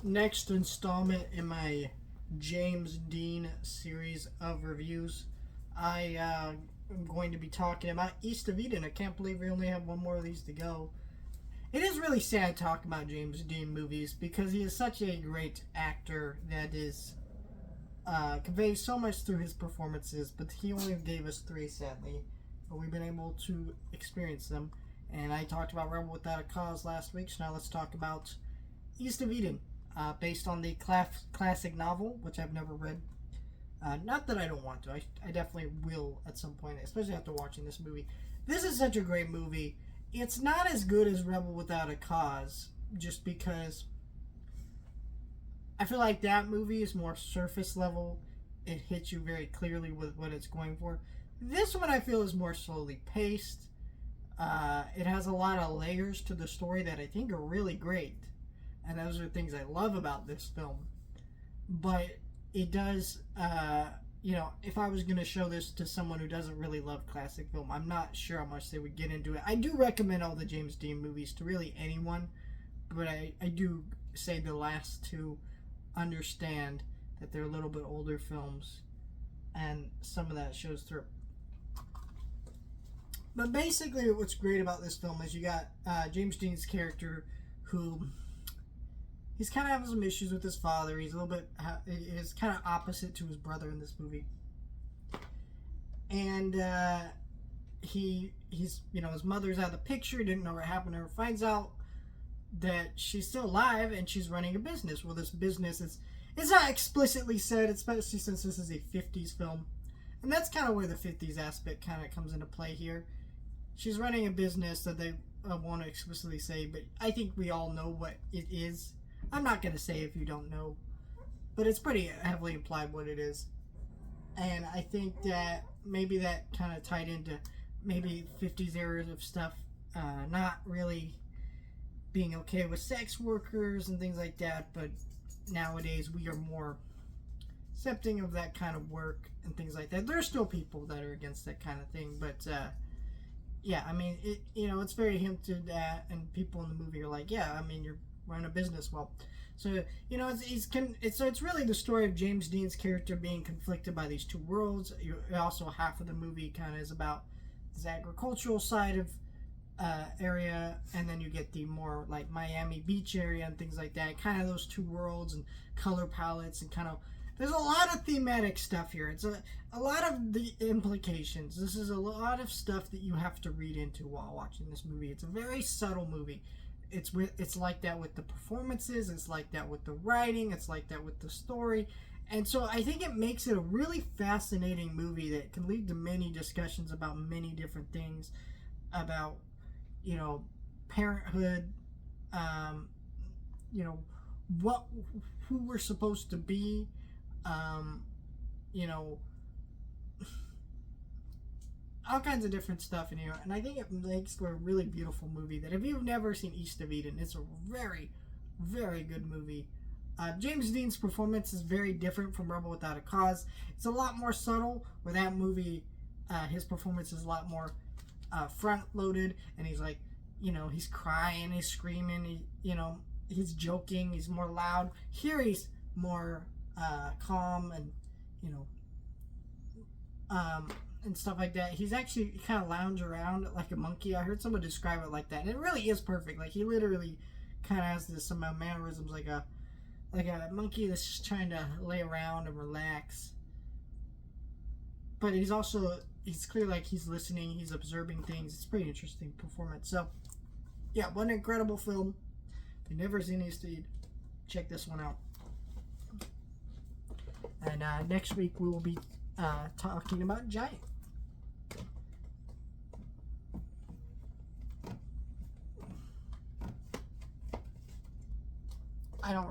next installment in my James Dean series of reviews. I am going to be talking about East of Eden. I can't believe we only have one more of these to go. It is really sad talking about James Dean movies because he is such a great actor that is conveys so much through his performances, but he only gave us three, sadly. But we've been able to experience them. And I talked about Rebel Without a Cause last week, so now let's talk about East of Eden, based on the classic novel, which I've never read. Not that I don't want to. I definitely will at some point, especially after watching this movie. This is such a great movie. It's not as good as Rebel Without a Cause, just because I feel like that movie is more surface level. It hits you very clearly with what it's going for. This one I feel is more slowly paced. It has a lot of layers to the story that I think are really great. And those are things I love about this film. But it does, if I was going to show this to someone who doesn't really love classic film, I'm not sure how much they would get into it. I do recommend all the James Dean movies to really anyone. But I do say the last two understand that they're a little bit older films. And some of that shows through. But basically, what's great about this film is you got James Dean's character, who he's kind of having some issues with his father. He's a little bit is kind of opposite to his brother in this movie, and he's his mother's out of the picture. He didn't know what happened to her. Finds out that she's still alive and she's running a business. Well, this business is it's not explicitly said, especially since this is a 50s film, and that's kind of where the 50s aspect kind of comes into play here. She's running a business that they won't explicitly say, but I think we all know what it is. I'm not going to say if you don't know, but it's pretty heavily implied what it is. And I think that maybe that kind of tied into maybe 50s eras of stuff, not really being okay with sex workers and things like that, but nowadays we are more accepting of that kind of work and things like that. There are still people that are against that kind of thing, but yeah, I mean, it's very hinted at, and people in the movie are like, yeah, I mean, you're running a business well. So, it's really the story of James Dean's character being conflicted by these two worlds. Also, half of the movie kind of is about this agricultural side of area, and then you get the more like Miami Beach area and things like that. Kind of those two worlds and color palettes and kind of. There's a lot of thematic stuff here. It's a lot of the implications. This is a lot of stuff that you have to read into while watching this movie. It's a very subtle movie. It's like that with the performances. It's like that with the writing. It's like that with the story. And so I think it makes it a really fascinating movie that can lead to many discussions about many different things. About, parenthood, who we're supposed to be, all kinds of different stuff in here, and I think it makes for a really beautiful movie that if you've never seen East of Eden, it's a very, very good movie. James Dean's performance is very different from Rebel Without a Cause. It's a lot more subtle, where that movie, his performance is a lot more front-loaded, and he's like, he's crying, he's screaming, he's joking, he's more loud. Here he's more calm and and stuff like that. He's actually kind of lounge around like a monkey. I heard someone describe it like that, and it really is perfect. Like he literally kind of has some mannerisms like a monkey that's just trying to lay around and relax. But he's clear like he's listening, he's observing things. It's a pretty interesting performance. So yeah, what an incredible film. If you've never seen East of Eden, check this one out. And next week we will be talking about Giant. I don't